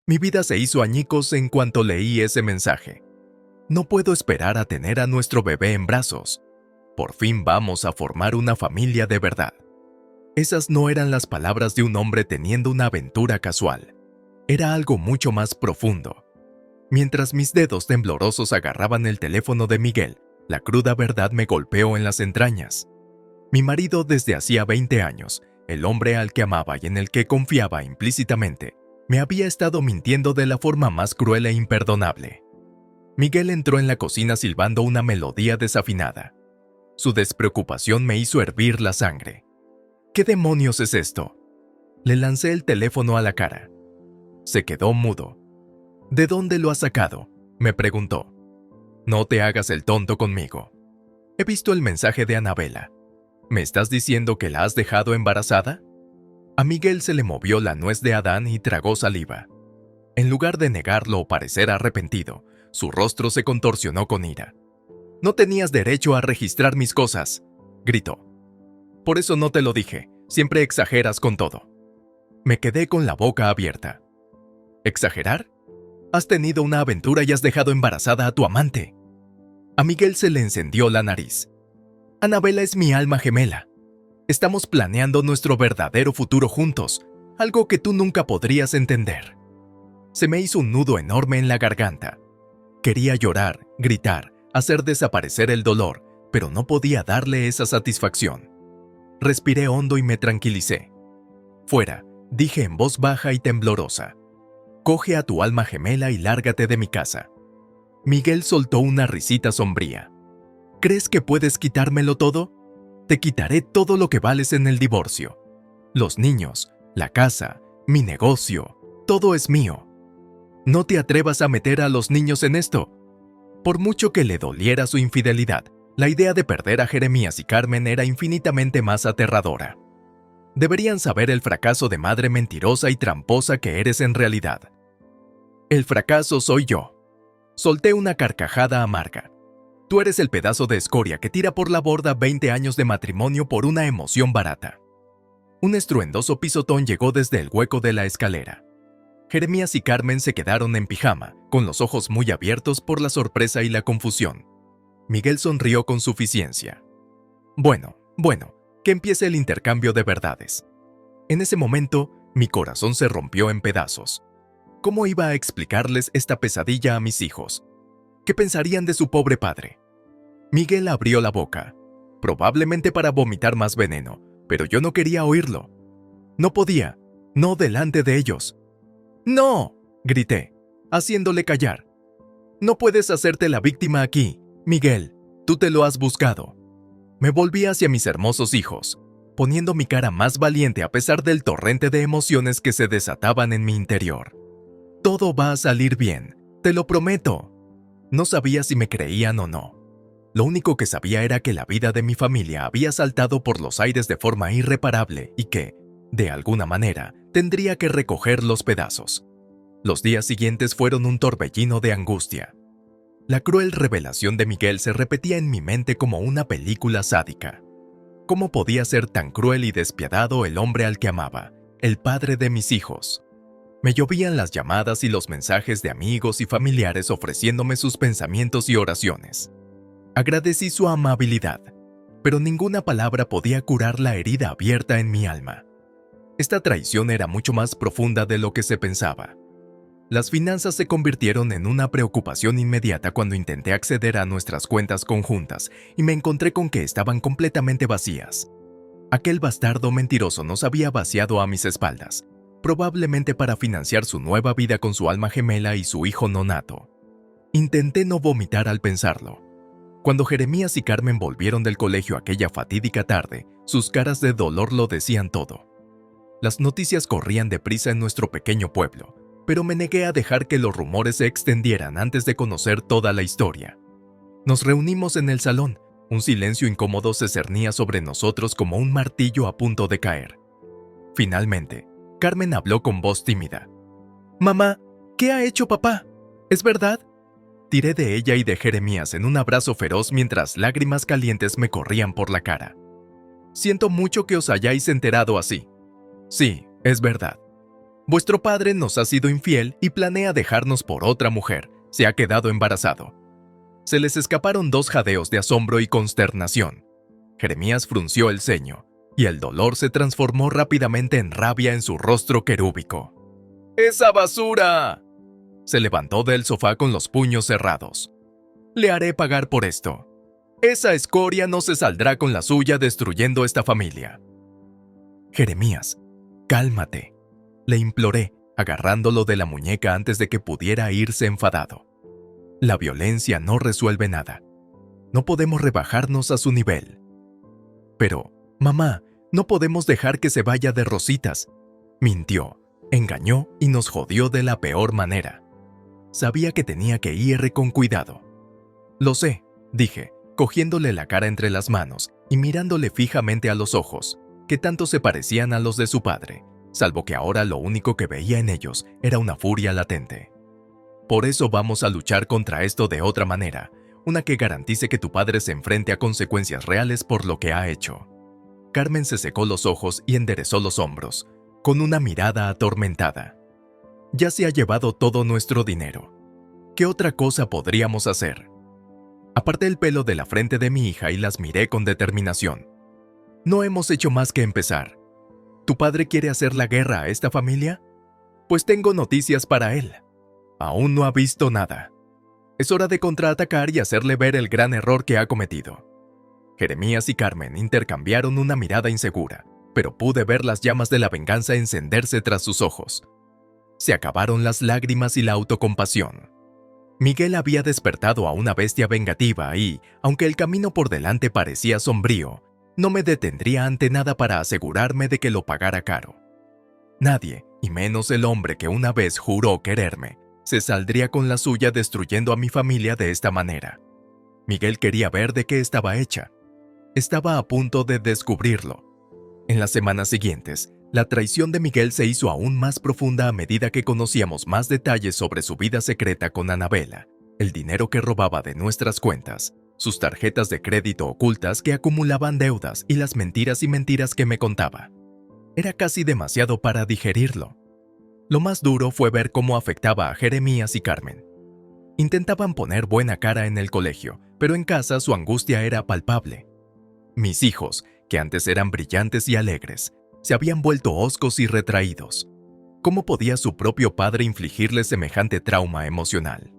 Mi vida se hizo añicos en cuanto leí ese mensaje. No puedo esperar a tener a nuestro bebé en brazos. Por fin vamos a formar una familia de verdad. Esas no eran las palabras de un hombre teniendo una aventura casual. Era algo mucho más profundo. Mientras mis dedos temblorosos agarraban el teléfono de Miguel, la cruda verdad me golpeó en las entrañas. Mi marido desde hacía 20 años, el hombre al que amaba y en el que confiaba implícitamente, me había estado mintiendo de la forma más cruel e imperdonable. Miguel entró en la cocina silbando una melodía desafinada. Su despreocupación me hizo hervir la sangre. ¿Qué demonios es esto? Le lancé el teléfono a la cara. Se quedó mudo. ¿De dónde lo has sacado?, me preguntó. No te hagas el tonto conmigo. He visto el mensaje de Anabela. ¿Me estás diciendo que la has dejado embarazada? A Miguel se le movió la nuez de Adán y tragó saliva. En lugar de negarlo o parecer arrepentido, su rostro se contorsionó con ira. «No tenías derecho a registrar mis cosas», gritó. «Por eso no te lo dije, siempre exageras con todo». Me quedé con la boca abierta. ¿Exagerar? Has tenido una aventura y has dejado embarazada a tu amante. A Miguel se le encendió la nariz. Anabela es mi alma gemela. Estamos planeando nuestro verdadero futuro juntos, algo que tú nunca podrías entender. Se me hizo un nudo enorme en la garganta. Quería llorar, gritar, hacer desaparecer el dolor, pero no podía darle esa satisfacción. Respiré hondo y me tranquilicé. Fuera, dije en voz baja y temblorosa. Coge a tu alma gemela y lárgate de mi casa. Miguel soltó una risita sombría. ¿Crees que puedes quitármelo todo? Te quitaré todo lo que vales en el divorcio. Los niños, la casa, mi negocio, todo es mío. No te atrevas a meter a los niños en esto. Por mucho que le doliera su infidelidad, la idea de perder a Jeremías y Carmen era infinitamente más aterradora. Deberían saber el fracaso de madre mentirosa y tramposa que eres en realidad. El fracaso soy yo. Solté una carcajada amarga. Tú eres el pedazo de escoria que tira por la borda 20 años de matrimonio por una emoción barata. Un estruendoso pisotón llegó desde el hueco de la escalera. Jeremías y Carmen se quedaron en pijama, con los ojos muy abiertos por la sorpresa y la confusión. Miguel sonrió con suficiencia. Bueno, que empiece el intercambio de verdades. En ese momento, mi corazón se rompió en pedazos. ¿Cómo iba a explicarles esta pesadilla a mis hijos? ¿Qué pensarían de su pobre padre? Miguel abrió la boca, probablemente para vomitar más veneno, pero yo no quería oírlo. No podía, no delante de ellos. ¡No!, grité, haciéndole callar. No puedes hacerte la víctima aquí, Miguel, tú te lo has buscado. Me volví hacia mis hermosos hijos, poniendo mi cara más valiente a pesar del torrente de emociones que se desataban en mi interior. Todo va a salir bien, te lo prometo. No sabía si me creían o no. Lo único que sabía era que la vida de mi familia había saltado por los aires de forma irreparable y que, de alguna manera, tendría que recoger los pedazos. Los días siguientes fueron un torbellino de angustia. La cruel revelación de Miguel se repetía en mi mente como una película sádica. ¿Cómo podía ser tan cruel y despiadado el hombre al que amaba, el padre de mis hijos? Me llovían las llamadas y los mensajes de amigos y familiares ofreciéndome sus pensamientos y oraciones. Agradecí su amabilidad, pero ninguna palabra podía curar la herida abierta en mi alma. Esta traición era mucho más profunda de lo que se pensaba. Las finanzas se convirtieron en una preocupación inmediata cuando intenté acceder a nuestras cuentas conjuntas y me encontré con que estaban completamente vacías. Aquel bastardo mentiroso nos había vaciado a mis espaldas, probablemente para financiar su nueva vida con su alma gemela y su hijo nonato. Intenté no vomitar al pensarlo. Cuando Jeremías y Carmen volvieron del colegio aquella fatídica tarde, sus caras de dolor lo decían todo. Las noticias corrían deprisa en nuestro pequeño pueblo, pero me negué a dejar que los rumores se extendieran antes de conocer toda la historia. Nos reunimos en el salón. Un silencio incómodo se cernía sobre nosotros como un martillo a punto de caer. Finalmente, Carmen habló con voz tímida. «Mamá, ¿qué ha hecho papá? ¿Es verdad?» Tiré de ella y de Jeremías en un abrazo feroz mientras lágrimas calientes me corrían por la cara. «Siento mucho que os hayáis enterado así. Sí, es verdad. Vuestro padre nos ha sido infiel y planea dejarnos por otra mujer. Se ha quedado embarazado. Se les escaparon dos jadeos de asombro y consternación. Jeremías frunció el ceño, y el dolor se transformó rápidamente en rabia en su rostro querúbico. ¡Esa basura! Se levantó del sofá con los puños cerrados. Le haré pagar por esto. Esa escoria no se saldrá con la suya destruyendo esta familia. Jeremías, cálmate, le imploré, agarrándolo de la muñeca antes de que pudiera irse enfadado. La violencia no resuelve nada. No podemos rebajarnos a su nivel. Pero, mamá, no podemos dejar que se vaya de rositas. Mintió, engañó y nos jodió de la peor manera. Sabía que tenía que ir con cuidado. Lo sé, dije, cogiéndole la cara entre las manos y mirándole fijamente a los ojos, que tanto se parecían a los de su padre, salvo que ahora lo único que veía en ellos era una furia latente. Por eso vamos a luchar contra esto de otra manera, una que garantice que tu padre se enfrente a consecuencias reales por lo que ha hecho. Carmen se secó los ojos y enderezó los hombros, con una mirada atormentada. Ya se ha llevado todo nuestro dinero. ¿Qué otra cosa podríamos hacer? Aparté el pelo de la frente de mi hija y las miré con determinación. No hemos hecho más que empezar. ¿Tu padre quiere hacer la guerra a esta familia? Pues tengo noticias para él. Aún no ha visto nada. Es hora de contraatacar y hacerle ver el gran error que ha cometido. Jeremías y Carmen intercambiaron una mirada insegura, pero pude ver las llamas de la venganza encenderse tras sus ojos. Se acabaron las lágrimas y la autocompasión. Miguel había despertado a una bestia vengativa y, aunque el camino por delante parecía sombrío, no me detendría ante nada para asegurarme de que lo pagara caro. Nadie, y menos el hombre que una vez juró quererme, se saldría con la suya destruyendo a mi familia de esta manera. Miguel quería ver de qué estaba hecha. Estaba a punto de descubrirlo. En las semanas siguientes, la traición de Miguel se hizo aún más profunda a medida que conocíamos más detalles sobre su vida secreta con Anabela, el dinero que robaba de nuestras cuentas, sus tarjetas de crédito ocultas que acumulaban deudas y las mentiras y mentiras que me contaba. Era casi demasiado para digerirlo. Lo más duro fue ver cómo afectaba a Jeremías y Carmen. Intentaban poner buena cara en el colegio, pero en casa su angustia era palpable. Mis hijos, que antes eran brillantes y alegres, se habían vuelto hoscos y retraídos. ¿Cómo podía su propio padre infligirles semejante trauma emocional?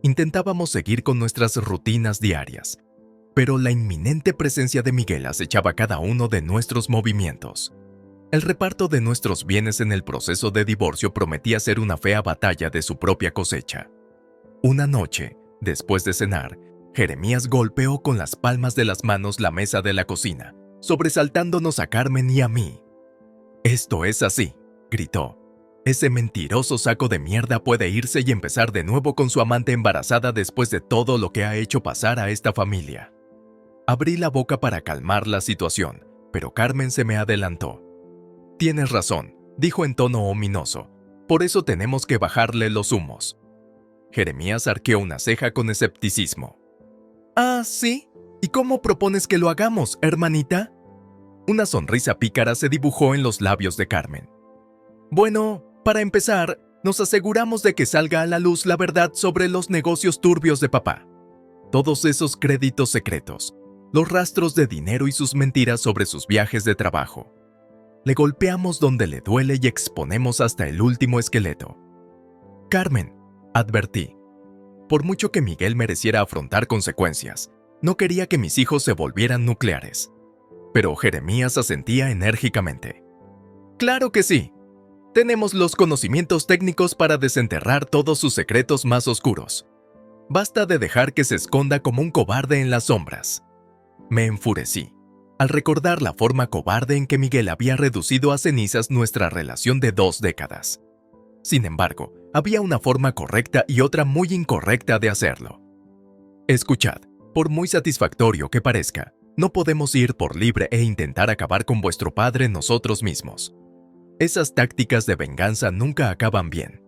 Intentábamos seguir con nuestras rutinas diarias, pero la inminente presencia de Miguel acechaba cada uno de nuestros movimientos. El reparto de nuestros bienes en el proceso de divorcio prometía ser una fea batalla de su propia cosecha. Una noche, después de cenar, Jeremías golpeó con las palmas de las manos la mesa de la cocina, sobresaltándonos a Carmen y a mí. «Esto es así», gritó. «Ese mentiroso saco de mierda puede irse y empezar de nuevo con su amante embarazada después de todo lo que ha hecho pasar a esta familia». Abrí la boca para calmar la situación, pero Carmen se me adelantó. «Tienes razón», dijo en tono ominoso. «Por eso tenemos que bajarle los humos». Jeremías arqueó una ceja con escepticismo. «¿Ah, sí? ¿Y cómo propones que lo hagamos, hermanita?» Una sonrisa pícara se dibujó en los labios de Carmen. «Bueno, para empezar, nos aseguramos de que salga a la luz la verdad sobre los negocios turbios de papá. Todos esos créditos secretos, los rastros de dinero y sus mentiras sobre sus viajes de trabajo. Le golpeamos donde le duele y exponemos hasta el último esqueleto». «Carmen», advertí. Por mucho que Miguel mereciera afrontar consecuencias, no quería que mis hijos se volvieran nucleares. Pero Jeremías asentía enérgicamente. «Claro que sí. Tenemos los conocimientos técnicos para desenterrar todos sus secretos más oscuros. Basta de dejar que se esconda como un cobarde en las sombras». Me enfurecí al recordar la forma cobarde en que Miguel había reducido a cenizas nuestra relación de 2 décadas. Sin embargo, había una forma correcta y otra muy incorrecta de hacerlo. Escuchad, por muy satisfactorio que parezca, no podemos ir por libre e intentar acabar con vuestro padre nosotros mismos. Esas tácticas de venganza nunca acaban bien.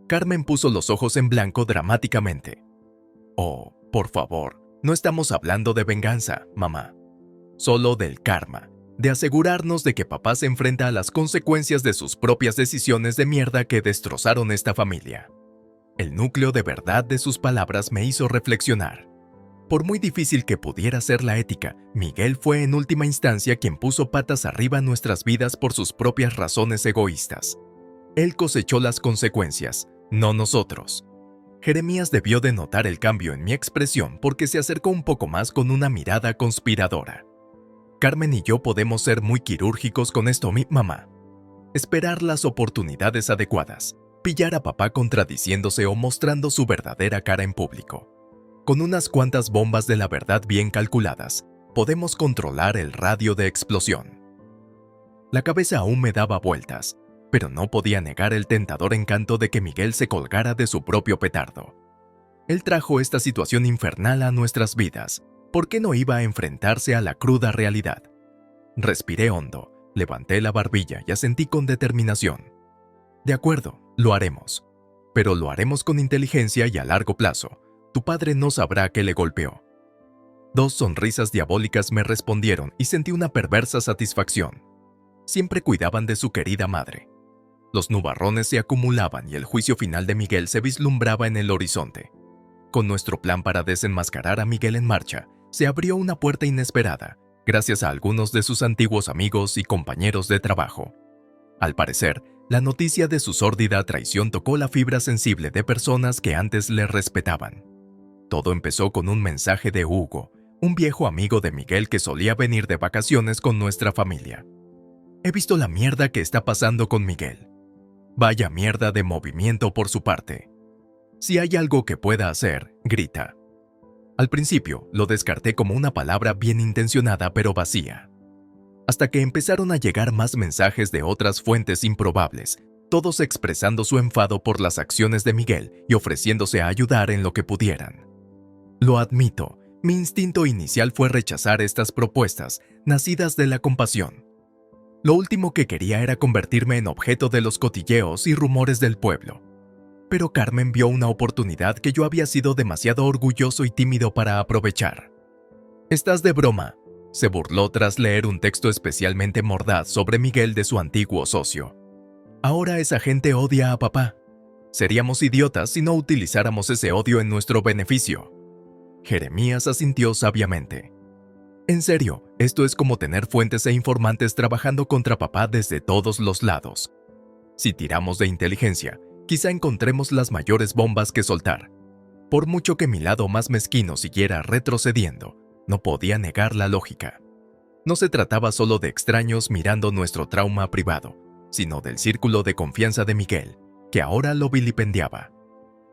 Carmen puso los ojos en blanco dramáticamente. «Oh, por favor, no estamos hablando de venganza, mamá. Solo del karma, de asegurarnos de que papá se enfrenta a las consecuencias de sus propias decisiones de mierda que destrozaron esta familia. El núcleo de verdad de sus palabras me hizo reflexionar. Por muy difícil que pudiera ser la ética, Miguel fue en última instancia quien puso patas arriba nuestras vidas por sus propias razones egoístas. Él cosechó las consecuencias, no nosotros. Jeremías debió de notar el cambio en mi expresión porque se acercó un poco más con una mirada conspiradora. Carmen y yo podemos ser muy quirúrgicos con esto, mi mamá. Esperar las oportunidades adecuadas, pillar a papá contradiciéndose o mostrando su verdadera cara en público. Con unas cuantas bombas de la verdad bien calculadas, podemos controlar el radio de explosión. La cabeza aún me daba vueltas, pero no podía negar el tentador encanto de que Miguel se colgara de su propio petardo. Él trajo esta situación infernal a nuestras vidas. ¿Por qué no iba a enfrentarse a la cruda realidad? Respiré hondo, levanté la barbilla y asentí con determinación. De acuerdo, lo haremos. Pero lo haremos con inteligencia y a largo plazo. Tu padre no sabrá que le golpeó. 2 sonrisas diabólicas me respondieron y sentí una perversa satisfacción. Siempre cuidaban de su querida madre. Los nubarrones se acumulaban y el juicio final de Miguel se vislumbraba en el horizonte. Con nuestro plan para desenmascarar a Miguel en marcha, se abrió una puerta inesperada, gracias a algunos de sus antiguos amigos y compañeros de trabajo. Al parecer, la noticia de su sórdida traición tocó la fibra sensible de personas que antes le respetaban. Todo empezó con un mensaje de Hugo, un viejo amigo de Miguel que solía venir de vacaciones con nuestra familia. He visto la mierda que está pasando con Miguel. Vaya mierda de movimiento por su parte. Si hay algo que pueda hacer, grita. Al principio, lo descarté como una palabra bien intencionada pero vacía. Hasta que empezaron a llegar más mensajes de otras fuentes improbables, todos expresando su enfado por las acciones de Miguel y ofreciéndose a ayudar en lo que pudieran. Lo admito, mi instinto inicial fue rechazar estas propuestas, nacidas de la compasión. Lo último que quería era convertirme en objeto de los cotilleos y rumores del pueblo. Pero Carmen vio una oportunidad que yo había sido demasiado orgulloso y tímido para aprovechar. «Estás de broma», se burló tras leer un texto especialmente mordaz sobre Miguel de su antiguo socio. «Ahora esa gente odia a papá. Seríamos idiotas si no utilizáramos ese odio en nuestro beneficio». Jeremías asintió sabiamente. «En serio, esto es como tener fuentes e informantes trabajando contra papá desde todos los lados. Si tiramos de inteligencia, quizá encontremos las mayores bombas que soltar. Por mucho que mi lado más mezquino siguiera retrocediendo, no podía negar la lógica. No se trataba solo de extraños mirando nuestro trauma privado, sino del círculo de confianza de Miguel, que ahora lo vilipendiaba.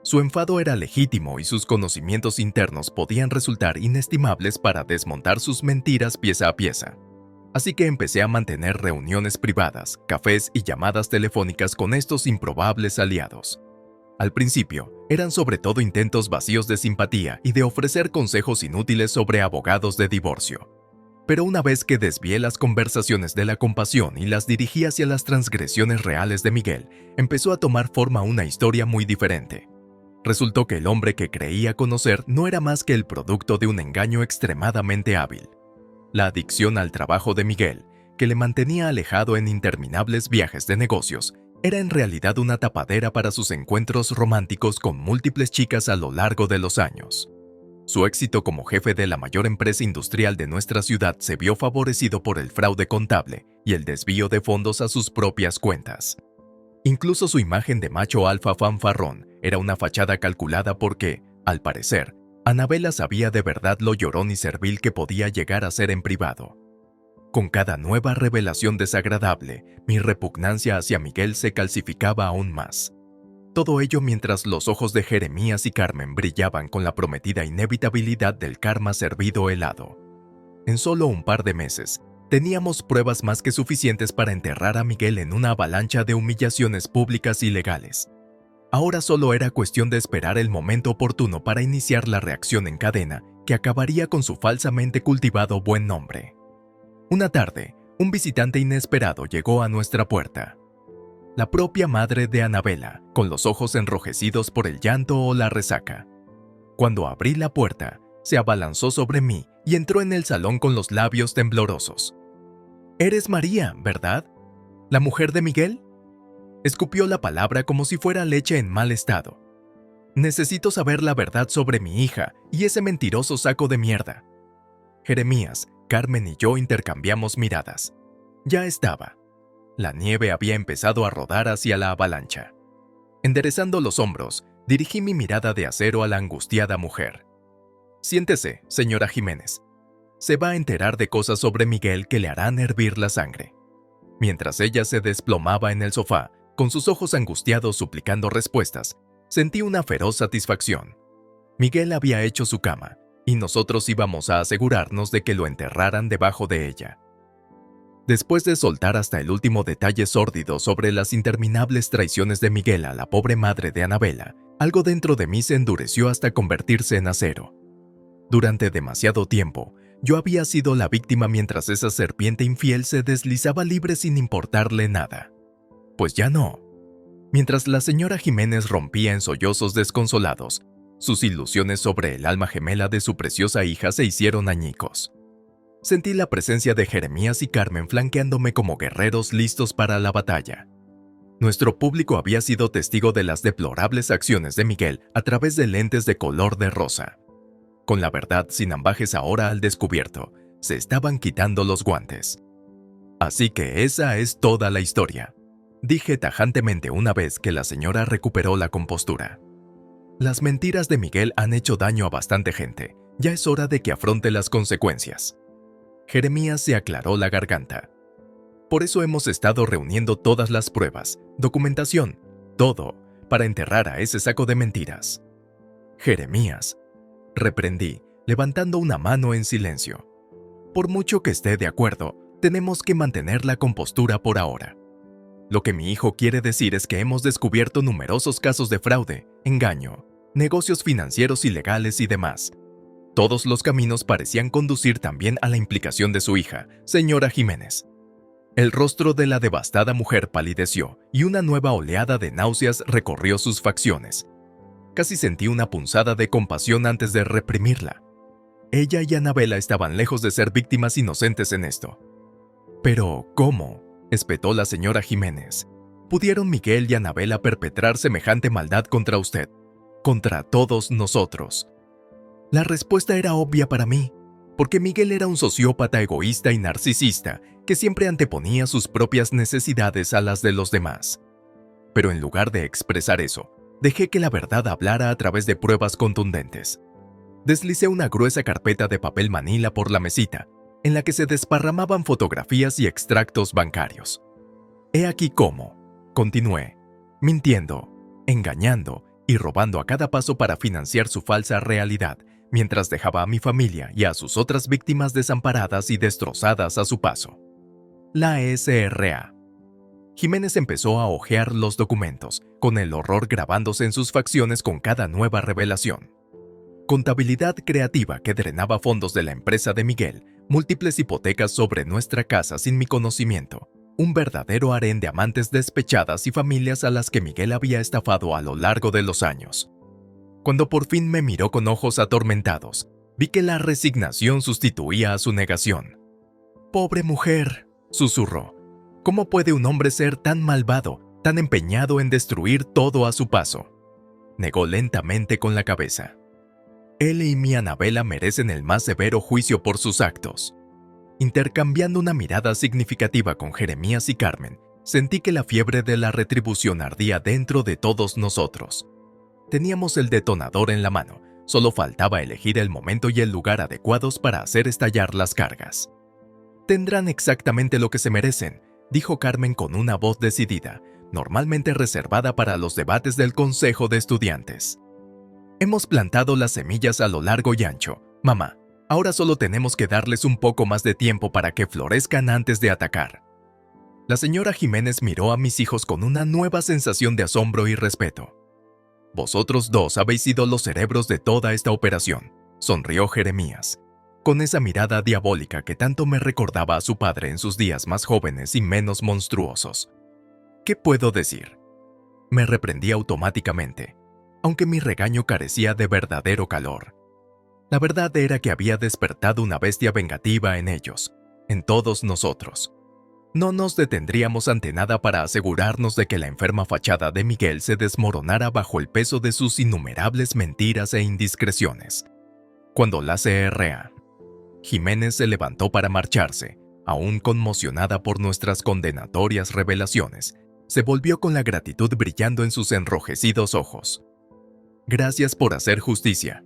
Su enfado era legítimo y sus conocimientos internos podían resultar inestimables para desmontar sus mentiras pieza a pieza. Así que empecé a mantener reuniones privadas, cafés y llamadas telefónicas con estos improbables aliados. Al principio, eran sobre todo intentos vacíos de simpatía y de ofrecer consejos inútiles sobre abogados de divorcio. Pero una vez que desvié las conversaciones de la compasión y las dirigí hacia las transgresiones reales de Miguel, empezó a tomar forma una historia muy diferente. Resultó que el hombre que creía conocer no era más que el producto de un engaño extremadamente hábil. La adicción al trabajo de Miguel, que le mantenía alejado en interminables viajes de negocios, era en realidad una tapadera para sus encuentros románticos con múltiples chicas a lo largo de los años. Su éxito como jefe de la mayor empresa industrial de nuestra ciudad se vio favorecido por el fraude contable y el desvío de fondos a sus propias cuentas. Incluso su imagen de macho alfa fanfarrón era una fachada calculada porque, al parecer, Anabela sabía de verdad lo llorón y servil que podía llegar a ser en privado. Con cada nueva revelación desagradable, mi repugnancia hacia Miguel se calcificaba aún más. Todo ello mientras los ojos de Jeremías y Carmen brillaban con la prometida inevitabilidad del karma servido helado. En solo un par de meses, teníamos pruebas más que suficientes para enterrar a Miguel en una avalancha de humillaciones públicas y legales. Ahora solo era cuestión de esperar el momento oportuno para iniciar la reacción en cadena que acabaría con su falsamente cultivado buen nombre. Una tarde, un visitante inesperado llegó a nuestra puerta. La propia madre de Anabela, con los ojos enrojecidos por el llanto o la resaca. Cuando abrí la puerta, se abalanzó sobre mí y entró en el salón con los labios temblorosos. Eres María, ¿verdad? ¿La mujer de Miguel? Escupió la palabra como si fuera leche en mal estado. Necesito saber la verdad sobre mi hija y ese mentiroso saco de mierda. Jeremías, Carmen y yo intercambiamos miradas. Ya estaba. La nieve había empezado a rodar hacia la avalancha. Enderezando los hombros, dirigí mi mirada de acero a la angustiada mujer. Siéntese, señora Jiménez. Se va a enterar de cosas sobre Miguel que le harán hervir la sangre. Mientras ella se desplomaba en el sofá, con sus ojos angustiados suplicando respuestas, sentí una feroz satisfacción. Miguel había hecho su cama, y nosotros íbamos a asegurarnos de que lo enterraran debajo de ella. Después de soltar hasta el último detalle sórdido sobre las interminables traiciones de Miguel a la pobre madre de Anabela, algo dentro de mí se endureció hasta convertirse en acero. Durante demasiado tiempo, yo había sido la víctima mientras esa serpiente infiel se deslizaba libre sin importarle nada. Pues ya no. Mientras la señora Jiménez rompía en sollozos desconsolados, sus ilusiones sobre el alma gemela de su preciosa hija se hicieron añicos. Sentí la presencia de Jeremías y Carmen flanqueándome como guerreros listos para la batalla. Nuestro público había sido testigo de las deplorables acciones de Miguel a través de lentes de color de rosa. Con la verdad sin ambajes ahora al descubierto, se estaban quitando los guantes. Así que esa es toda la historia, dije tajantemente una vez que la señora recuperó la compostura. Las mentiras de Miguel han hecho daño a bastante gente. Ya es hora de que afronte las consecuencias. Jeremías se aclaró la garganta. Por eso hemos estado reuniendo todas las pruebas, documentación, todo, para enterrar a ese saco de mentiras. Jeremías, reprendí, levantando una mano en silencio. Por mucho que esté de acuerdo, tenemos que mantener la compostura por ahora. Lo que mi hijo quiere decir es que hemos descubierto numerosos casos de fraude, engaño, negocios financieros ilegales y demás. Todos los caminos parecían conducir también a la implicación de su hija, señora Jiménez. El rostro de la devastada mujer palideció y una nueva oleada de náuseas recorrió sus facciones. Casi sentí una punzada de compasión antes de reprimirla. Ella y Anabela estaban lejos de ser víctimas inocentes en esto. Pero, ¿cómo?, espetó la señora Jiménez. ¿Pudieron Miguel y Anabela perpetrar semejante maldad contra usted? Contra todos nosotros. La respuesta era obvia para mí, porque Miguel era un sociópata egoísta y narcisista que siempre anteponía sus propias necesidades a las de los demás. Pero en lugar de expresar eso, dejé que la verdad hablara a través de pruebas contundentes. Deslicé una gruesa carpeta de papel manila por la mesita, en la que se desparramaban fotografías y extractos bancarios. He aquí cómo, continué, mintiendo, engañando y robando a cada paso para financiar su falsa realidad, mientras dejaba a mi familia y a sus otras víctimas desamparadas y destrozadas a su paso. La SRA. Jiménez empezó a hojear los documentos, con el horror grabándose en sus facciones con cada nueva revelación. Contabilidad creativa que drenaba fondos de la empresa de Miguel, múltiples hipotecas sobre nuestra casa sin mi conocimiento, un verdadero harén de amantes despechadas y familias a las que Miguel había estafado a lo largo de los años. Cuando por fin me miró con ojos atormentados, vi que la resignación sustituía a su negación. «Pobre mujer», susurró. «¿Cómo puede un hombre ser tan malvado, tan empeñado en destruir todo a su paso?» Negó lentamente con la cabeza. Él y mi Anabela merecen el más severo juicio por sus actos. Intercambiando una mirada significativa con Jeremías y Carmen, sentí que la fiebre de la retribución ardía dentro de todos nosotros. Teníamos el detonador en la mano, solo faltaba elegir el momento y el lugar adecuados para hacer estallar las cargas. «Tendrán exactamente lo que se merecen», dijo Carmen con una voz decidida, normalmente reservada para los debates del Consejo de Estudiantes. «Hemos plantado las semillas a lo largo y ancho, mamá. Ahora solo tenemos que darles un poco más de tiempo para que florezcan antes de atacar». La señora Jiménez miró a mis hijos con una nueva sensación de asombro y respeto. «Vosotros dos habéis sido los cerebros de toda esta operación», sonrió Jeremías, con esa mirada diabólica que tanto me recordaba a su padre en sus días más jóvenes y menos monstruosos. ¿Qué puedo decir? Me reprendí automáticamente, aunque mi regaño carecía de verdadero calor. La verdad era que había despertado una bestia vengativa en ellos, en todos nosotros. No nos detendríamos ante nada para asegurarnos de que la enferma fachada de Miguel se desmoronara bajo el peso de sus innumerables mentiras e indiscreciones. Cuando la CRA Jiménez se levantó para marcharse, aún conmocionada por nuestras condenatorias revelaciones, se volvió con la gratitud brillando en sus enrojecidos ojos. Gracias por hacer justicia.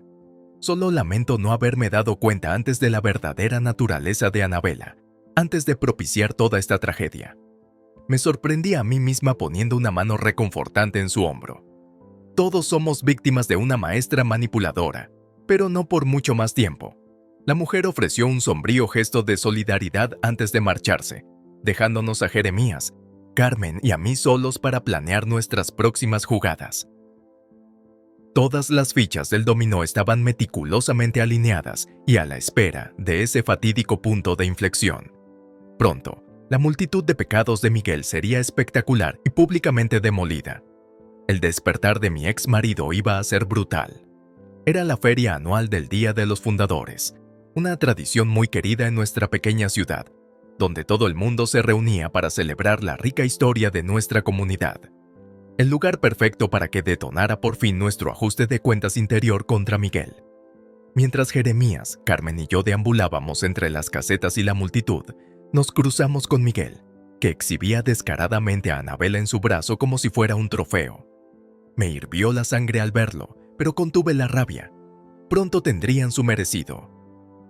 Solo lamento no haberme dado cuenta antes de la verdadera naturaleza de Anabela, antes de propiciar toda esta tragedia. Me sorprendí a mí misma poniendo una mano reconfortante en su hombro. Todos somos víctimas de una maestra manipuladora, pero no por mucho más tiempo. La mujer ofreció un sombrío gesto de solidaridad antes de marcharse, dejándonos a Jeremías, Carmen y a mí solos para planear nuestras próximas jugadas. Todas las fichas del dominó estaban meticulosamente alineadas y a la espera de ese fatídico punto de inflexión. Pronto, la multitud de pecados de Miguel sería espectacular y públicamente demolida. El despertar de mi ex marido iba a ser brutal. Era la feria anual del Día de los Fundadores, una tradición muy querida en nuestra pequeña ciudad, donde todo el mundo se reunía para celebrar la rica historia de nuestra comunidad. El lugar perfecto para que detonara por fin nuestro ajuste de cuentas interior contra Miguel. Mientras Jeremías, Carmen y yo deambulábamos entre las casetas y la multitud, nos cruzamos con Miguel, que exhibía descaradamente a Anabela en su brazo como si fuera un trofeo. Me hirvió la sangre al verlo, pero contuve la rabia. Pronto tendrían su merecido.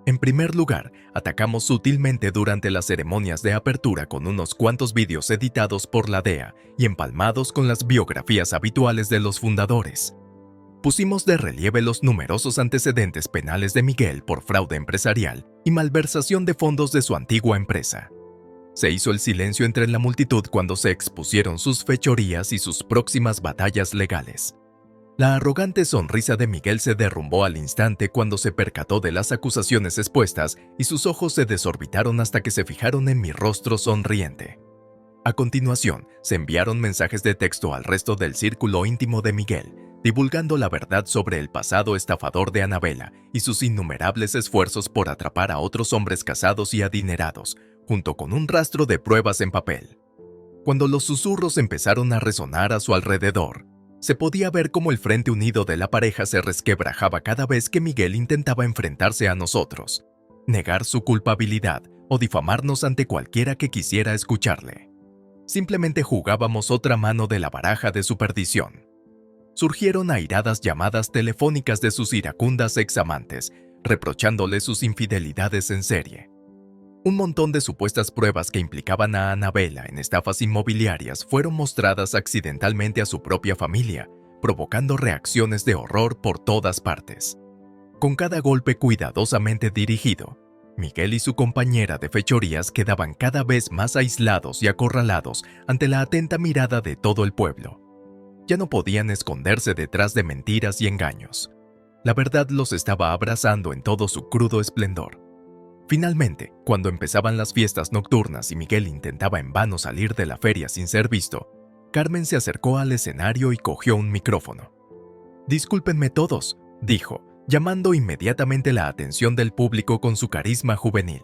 En primer lugar, atacamos sutilmente durante las ceremonias de apertura con unos cuantos vídeos editados por la DEA y empalmados con las biografías habituales de los fundadores. Pusimos de relieve los numerosos antecedentes penales de Miguel por fraude empresarial y malversación de fondos de su antigua empresa. Se hizo el silencio entre la multitud cuando se expusieron sus fechorías y sus próximas batallas legales. La arrogante sonrisa de Miguel se derrumbó al instante cuando se percató de las acusaciones expuestas y sus ojos se desorbitaron hasta que se fijaron en mi rostro sonriente. A continuación, se enviaron mensajes de texto al resto del círculo íntimo de Miguel, divulgando la verdad sobre el pasado estafador de Anabela y sus innumerables esfuerzos por atrapar a otros hombres casados y adinerados, junto con un rastro de pruebas en papel. Cuando los susurros empezaron a resonar a su alrededor, se podía ver cómo el frente unido de la pareja se resquebrajaba cada vez que Miguel intentaba enfrentarse a nosotros, negar su culpabilidad o difamarnos ante cualquiera que quisiera escucharle. Simplemente jugábamos otra mano de la baraja de su perdición. Surgieron airadas llamadas telefónicas de sus iracundas examantes, reprochándole sus infidelidades en serie. Un montón de supuestas pruebas que implicaban a Anabela en estafas inmobiliarias fueron mostradas accidentalmente a su propia familia, provocando reacciones de horror por todas partes. Con cada golpe cuidadosamente dirigido, Miguel y su compañera de fechorías quedaban cada vez más aislados y acorralados ante la atenta mirada de todo el pueblo. Ya no podían esconderse detrás de mentiras y engaños. La verdad los estaba abrazando en todo su crudo esplendor. Finalmente, cuando empezaban las fiestas nocturnas y Miguel intentaba en vano salir de la feria sin ser visto, Carmen se acercó al escenario y cogió un micrófono. «Discúlpenme todos», dijo, llamando inmediatamente la atención del público con su carisma juvenil.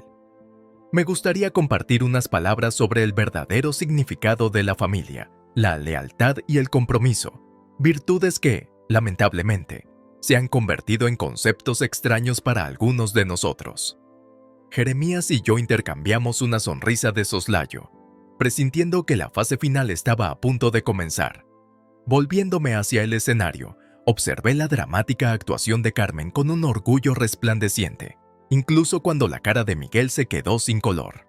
«Me gustaría compartir unas palabras sobre el verdadero significado de la familia, la lealtad y el compromiso, virtudes que, lamentablemente, se han convertido en conceptos extraños para algunos de nosotros». Jeremías y yo intercambiamos una sonrisa de soslayo, presintiendo que la fase final estaba a punto de comenzar. Volviéndome hacia el escenario, observé la dramática actuación de Carmen con un orgullo resplandeciente, incluso cuando la cara de Miguel se quedó sin color.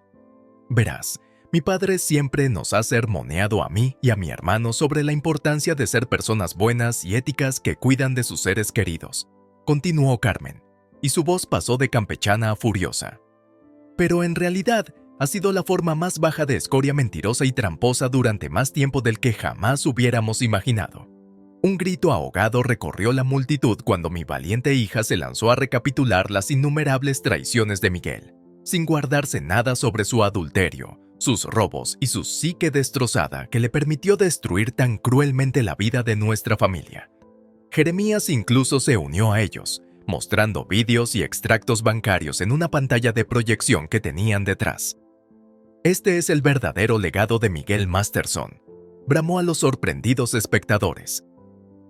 «Verás, mi padre siempre nos ha sermoneado a mí y a mi hermano sobre la importancia de ser personas buenas y éticas que cuidan de sus seres queridos», continuó Carmen, y su voz pasó de campechana a furiosa. «Pero en realidad ha sido la forma más baja de escoria mentirosa y tramposa durante más tiempo del que jamás hubiéramos imaginado». Un grito ahogado recorrió la multitud cuando mi valiente hija se lanzó a recapitular las innumerables traiciones de Miguel, sin guardarse nada sobre su adulterio, sus robos y su psique destrozada que le permitió destruir tan cruelmente la vida de nuestra familia. Jeremías incluso se unió a ellos, mostrando vídeos y extractos bancarios en una pantalla de proyección que tenían detrás. Este es el verdadero legado de Miguel Masterson, bramó a los sorprendidos espectadores.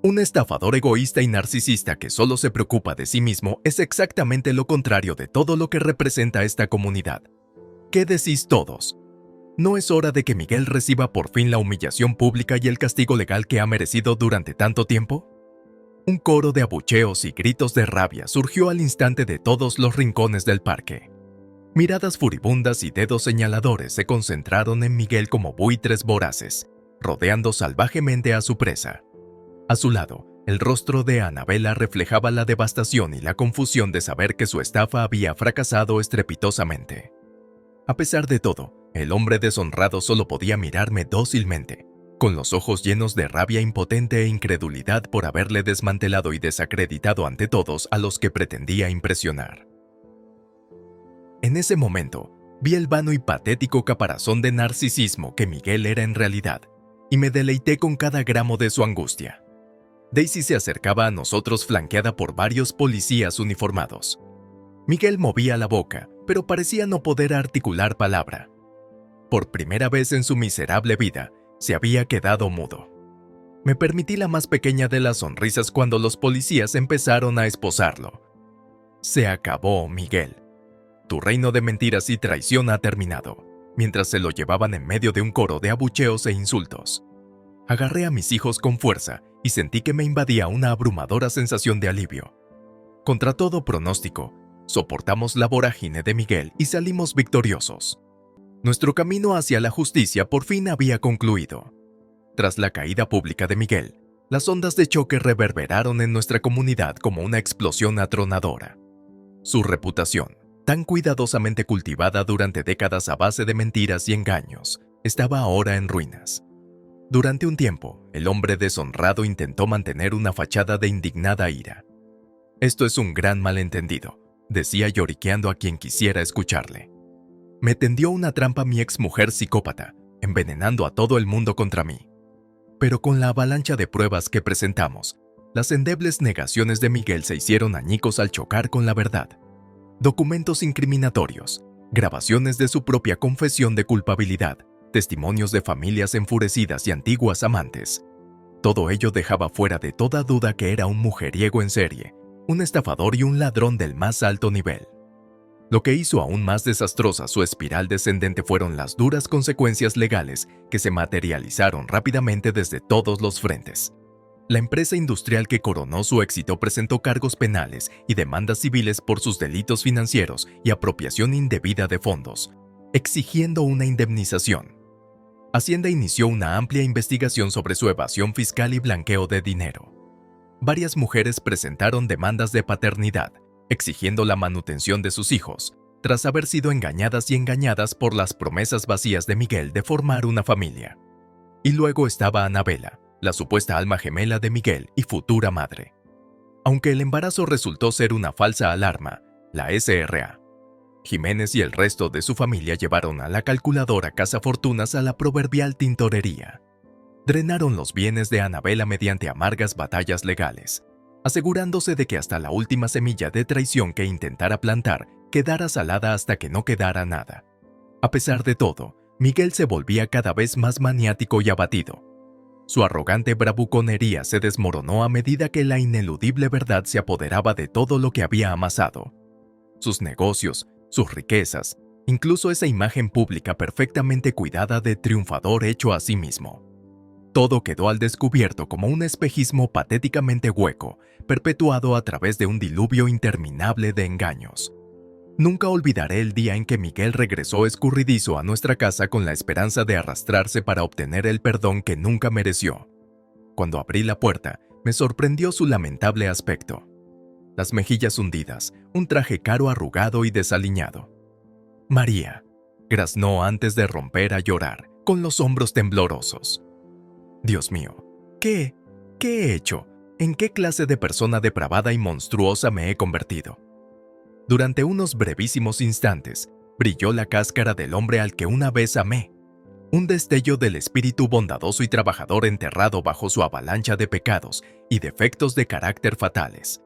Un estafador egoísta y narcisista que solo se preocupa de sí mismo es exactamente lo contrario de todo lo que representa esta comunidad. ¿Qué decís todos? ¿No es hora de que Miguel reciba por fin la humillación pública y el castigo legal que ha merecido durante tanto tiempo? Un coro de abucheos y gritos de rabia surgió al instante de todos los rincones del parque. Miradas furibundas y dedos señaladores se concentraron en Miguel como buitres voraces, rodeando salvajemente a su presa. A su lado, el rostro de Anabela reflejaba la devastación y la confusión de saber que su estafa había fracasado estrepitosamente. A pesar de todo, el hombre deshonrado solo podía mirarme dócilmente, con los ojos llenos de rabia impotente e incredulidad por haberle desmantelado y desacreditado ante todos a los que pretendía impresionar. En ese momento, vi el vano y patético caparazón de narcisismo que Miguel era en realidad, y me deleité con cada gramo de su angustia. Daisy se acercaba a nosotros flanqueada por varios policías uniformados. Miguel movía la boca, pero parecía no poder articular palabra. Por primera vez en su miserable vida, se había quedado mudo. Me permití la más pequeña de las sonrisas cuando los policías empezaron a esposarlo. Se acabó, Miguel. Tu reino de mentiras y traición ha terminado, mientras se lo llevaban en medio de un coro de abucheos e insultos. Agarré a mis hijos con fuerza y sentí que me invadía una abrumadora sensación de alivio. Contra todo pronóstico, soportamos la vorágine de Miguel y salimos victoriosos. Nuestro camino hacia la justicia por fin había concluido. Tras la caída pública de Miguel, las ondas de choque reverberaron en nuestra comunidad como una explosión atronadora. Su reputación, tan cuidadosamente cultivada durante décadas a base de mentiras y engaños, estaba ahora en ruinas. Durante un tiempo, el hombre deshonrado intentó mantener una fachada de indignada ira. Esto es un gran malentendido, decía lloriqueando a quien quisiera escucharle. Me tendió una trampa mi exmujer psicópata, envenenando a todo el mundo contra mí. Pero con la avalancha de pruebas que presentamos, las endebles negaciones de Miguel se hicieron añicos al chocar con la verdad. Documentos incriminatorios, grabaciones de su propia confesión de culpabilidad, testimonios de familias enfurecidas y antiguas amantes. Todo ello dejaba fuera de toda duda que era un mujeriego en serie, un estafador y un ladrón del más alto nivel. Lo que hizo aún más desastrosa su espiral descendente fueron las duras consecuencias legales que se materializaron rápidamente desde todos los frentes. La empresa industrial que coronó su éxito presentó cargos penales y demandas civiles por sus delitos financieros y apropiación indebida de fondos, exigiendo una indemnización. Hacienda inició una amplia investigación sobre su evasión fiscal y blanqueo de dinero. Varias mujeres presentaron demandas de paternidad, exigiendo la manutención de sus hijos, tras haber sido engañadas y engañadas por las promesas vacías de Miguel de formar una familia. Y luego estaba Anabela, la supuesta alma gemela de Miguel y futura madre. Aunque el embarazo resultó ser una falsa alarma, la SRA. Jiménez y el resto de su familia llevaron a la calculadora cazafortunas a la proverbial tintorería. Drenaron los bienes de Anabela mediante amargas batallas legales, asegurándose de que hasta la última semilla de traición que intentara plantar quedara salada hasta que no quedara nada. A pesar de todo, Miguel se volvía cada vez más maniático y abatido. Su arrogante bravuconería se desmoronó a medida que la ineludible verdad se apoderaba de todo lo que había amasado. Sus negocios, sus riquezas, incluso esa imagen pública perfectamente cuidada de triunfador hecho a sí mismo. Todo quedó al descubierto como un espejismo patéticamente hueco, perpetuado a través de un diluvio interminable de engaños. Nunca olvidaré el día en que Miguel regresó escurridizo a nuestra casa con la esperanza de arrastrarse para obtener el perdón que nunca mereció. Cuando abrí la puerta, me sorprendió su lamentable aspecto. Las mejillas hundidas, un traje caro arrugado y desaliñado. María, graznó antes de romper a llorar, con los hombros temblorosos. Dios mío, ¿qué he hecho? ¿En qué clase de persona depravada y monstruosa me he convertido? Durante unos brevísimos instantes, brilló la cáscara del hombre al que una vez amé, un destello del espíritu bondadoso y trabajador enterrado bajo su avalancha de pecados y defectos de carácter fatales.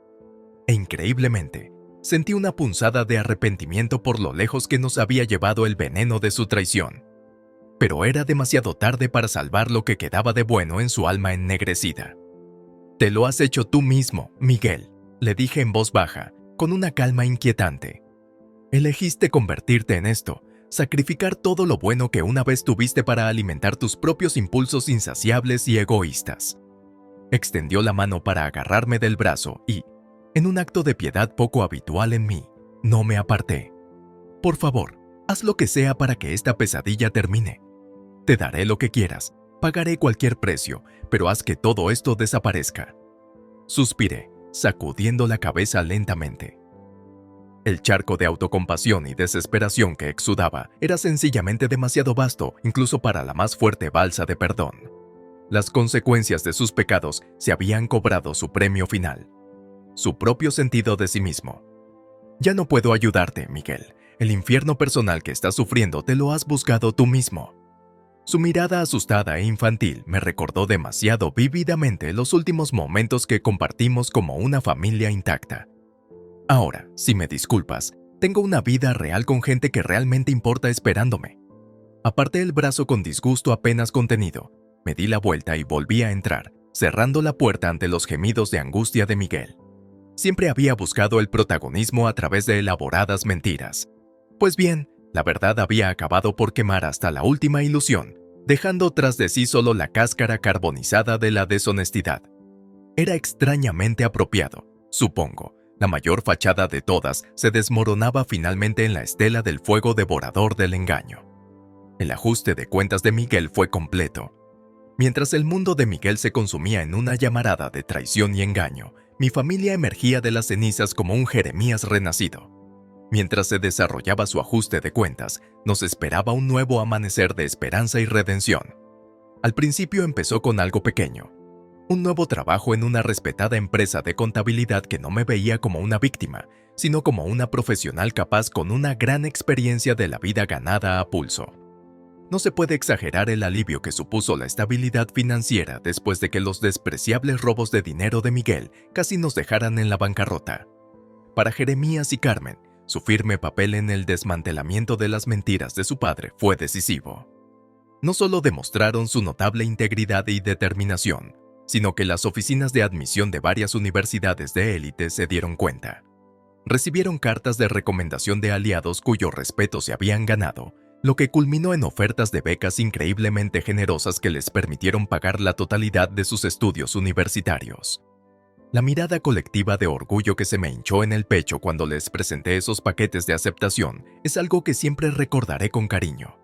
E increíblemente, Sentí una punzada de arrepentimiento por lo lejos que nos había llevado el veneno de su traición. Pero era demasiado tarde para salvar lo que quedaba de bueno en su alma ennegrecida. «Te lo has hecho tú mismo, Miguel», le dije en voz baja, con una calma inquietante. «Elegiste convertirte en esto, sacrificar todo lo bueno que una vez tuviste para alimentar tus propios impulsos insaciables y egoístas». Extendió la mano para agarrarme del brazo y, en un acto de piedad poco habitual en mí, no me aparté. «Por favor, haz lo que sea para que esta pesadilla termine. Te daré lo que quieras, pagaré cualquier precio, pero haz que todo esto desaparezca». Suspiré, sacudiendo la cabeza lentamente. El charco de autocompasión y desesperación que exudaba era sencillamente demasiado vasto, incluso para la más fuerte balsa de perdón. Las consecuencias de sus pecados se habían cobrado su premio final, su propio sentido de sí mismo. «Ya no puedo ayudarte, Miguel. El infierno personal que estás sufriendo te lo has buscado tú mismo». Su mirada asustada e infantil me recordó demasiado vívidamente los últimos momentos que compartimos como una familia intacta. «Ahora, si me disculpas, tengo una vida real con gente que realmente importa esperándome». Aparté el brazo con disgusto apenas contenido, me di la vuelta y volví a entrar, cerrando la puerta ante los gemidos de angustia de Miguel. Siempre había buscado el protagonismo a través de elaboradas mentiras. Pues bien, la verdad había acabado por quemar hasta la última ilusión, dejando tras de sí solo la cáscara carbonizada de la deshonestidad. Era extrañamente apropiado, supongo. La mayor fachada de todas se desmoronaba finalmente en la estela del fuego devorador del engaño. El ajuste de cuentas de Miguel fue completo. Mientras el mundo de Miguel se consumía en una llamarada de traición y engaño, mi familia emergía de las cenizas como un Jeremías renacido. Mientras se desarrollaba su ajuste de cuentas, nos esperaba un nuevo amanecer de esperanza y redención. Al principio empezó con algo pequeño. Un nuevo trabajo en una respetada empresa de contabilidad que no me veía como una víctima, sino como una profesional capaz con una gran experiencia de la vida ganada a pulso. No se puede exagerar el alivio que supuso la estabilidad financiera después de que los despreciables robos de dinero de Miguel casi nos dejaran en la bancarrota. Para Jeremías y Carmen, su firme papel en el desmantelamiento de las mentiras de su padre fue decisivo. No solo demostraron su notable integridad y determinación, sino que las oficinas de admisión de varias universidades de élite se dieron cuenta. Recibieron cartas de recomendación de aliados cuyo respeto se habían ganado, lo que culminó en ofertas de becas increíblemente generosas que les permitieron pagar la totalidad de sus estudios universitarios. La mirada colectiva de orgullo que se me hinchó en el pecho cuando les presenté esos paquetes de aceptación es algo que siempre recordaré con cariño.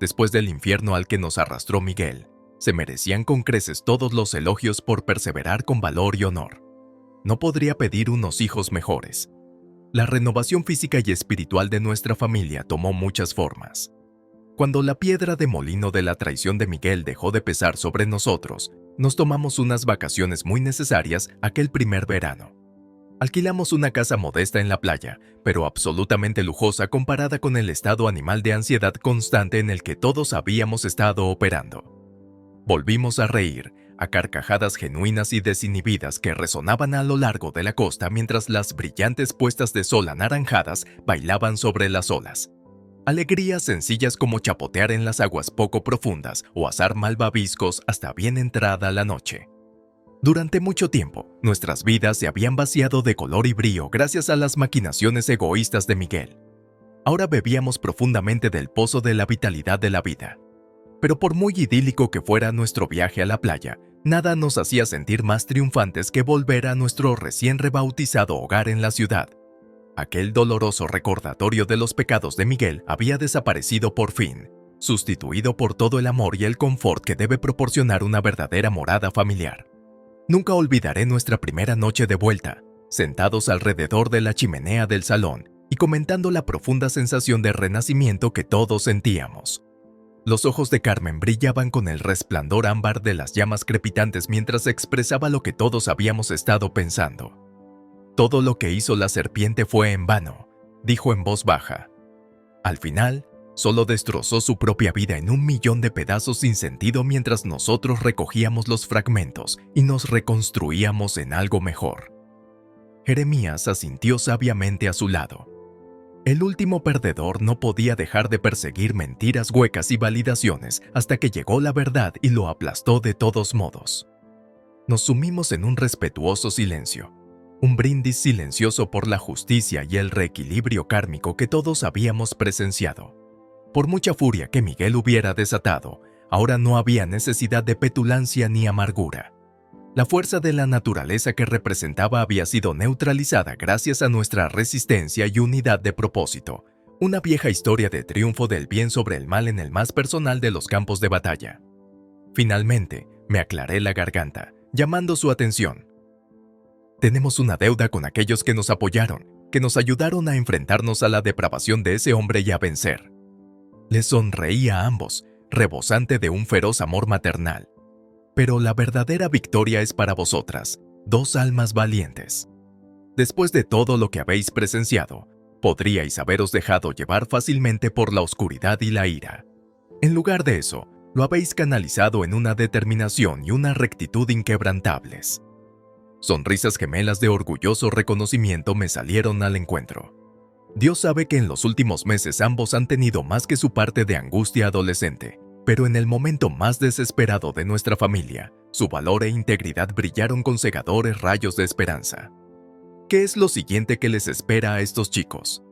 Después del infierno al que nos arrastró Miguel, se merecían con creces todos los elogios por perseverar con valor y honor. No podría pedir unos hijos mejores. La renovación física y espiritual de nuestra familia tomó muchas formas. Cuando la piedra de molino de la traición de Miguel dejó de pesar sobre nosotros, nos tomamos unas vacaciones muy necesarias aquel primer verano. Alquilamos una casa modesta en la playa, pero absolutamente lujosa comparada con el estado animal de ansiedad constante en el que todos habíamos estado operando. Volvimos a reír, a carcajadas genuinas y desinhibidas que resonaban a lo largo de la costa mientras las brillantes puestas de sol anaranjadas bailaban sobre las olas. Alegrías sencillas como chapotear en las aguas poco profundas o asar malvaviscos hasta bien entrada la noche. Durante mucho tiempo, nuestras vidas se habían vaciado de color y brío gracias a las maquinaciones egoístas de Miguel. Ahora bebíamos profundamente del pozo de la vitalidad de la vida. Pero por muy idílico que fuera nuestro viaje a la playa, nada nos hacía sentir más triunfantes que volver a nuestro recién rebautizado hogar en la ciudad. Aquel doloroso recordatorio de los pecados de Miguel había desaparecido por fin, sustituido por todo el amor y el confort que debe proporcionar una verdadera morada familiar. Nunca olvidaré nuestra primera noche de vuelta, sentados alrededor de la chimenea del salón y comentando la profunda sensación de renacimiento que todos sentíamos. Los ojos de Carmen brillaban con el resplandor ámbar de las llamas crepitantes mientras expresaba lo que todos habíamos estado pensando. «Todo lo que hizo la serpiente fue en vano», dijo en voz baja. Al final, solo destrozó su propia vida en 1.000.000 de pedazos sin sentido mientras nosotros recogíamos los fragmentos y nos reconstruíamos en algo mejor. Jeremías asintió sabiamente a su lado. El último perdedor no podía dejar de perseguir mentiras huecas y validaciones hasta que llegó la verdad y lo aplastó de todos modos. Nos sumimos en un respetuoso silencio, un brindis silencioso por la justicia y el reequilibrio kármico que todos habíamos presenciado. Por mucha furia que Miguel hubiera desatado, ahora no había necesidad de petulancia ni amargura. La fuerza de la naturaleza que representaba había sido neutralizada gracias a nuestra resistencia y unidad de propósito, una vieja historia de triunfo del bien sobre el mal en el más personal de los campos de batalla. Finalmente, me aclaré la garganta, llamando su atención. Tenemos una deuda con aquellos que nos apoyaron, que nos ayudaron a enfrentarnos a la depravación de ese hombre y a vencer. Les sonreí a ambos, rebosante de un feroz amor maternal. Pero la verdadera victoria es para vosotras, dos almas valientes. Después de todo lo que habéis presenciado, podríais haberos dejado llevar fácilmente por la oscuridad y la ira. En lugar de eso, lo habéis canalizado en una determinación y una rectitud inquebrantables. Sonrisas gemelas de orgulloso reconocimiento me salieron al encuentro. Dios sabe que en los últimos meses ambos han tenido más que su parte de angustia adolescente, pero en el momento más desesperado de nuestra familia, su valor e integridad brillaron con cegadores rayos de esperanza. ¿Qué es lo siguiente que les espera a estos chicos?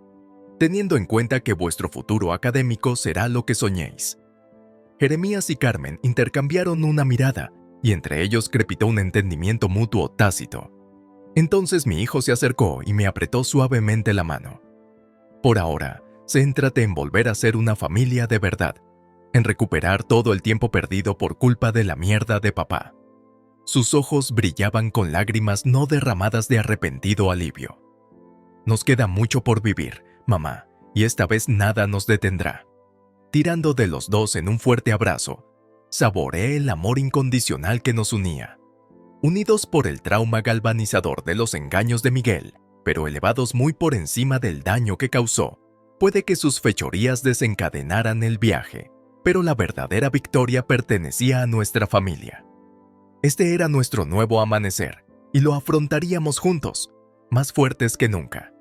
Teniendo en cuenta que vuestro futuro académico será lo que soñéis. Jeremías y Carmen intercambiaron una mirada, y entre ellos crepitó un entendimiento mutuo tácito. Entonces mi hijo se acercó y me apretó suavemente la mano. Por ahora, céntrate en volver a ser una familia de verdad, en recuperar todo el tiempo perdido por culpa de la mierda de papá. Sus ojos brillaban con lágrimas no derramadas de arrepentido alivio. Nos queda mucho por vivir, mamá, y esta vez nada nos detendrá. Tirando de los dos en un fuerte abrazo, saboreé el amor incondicional que nos unía. Unidos por el trauma galvanizador de los engaños de Miguel, pero elevados muy por encima del daño que causó, puede que sus fechorías desencadenaran el viaje, pero la verdadera victoria pertenecía a nuestra familia. Este era nuestro nuevo amanecer, y lo afrontaríamos juntos, más fuertes que nunca.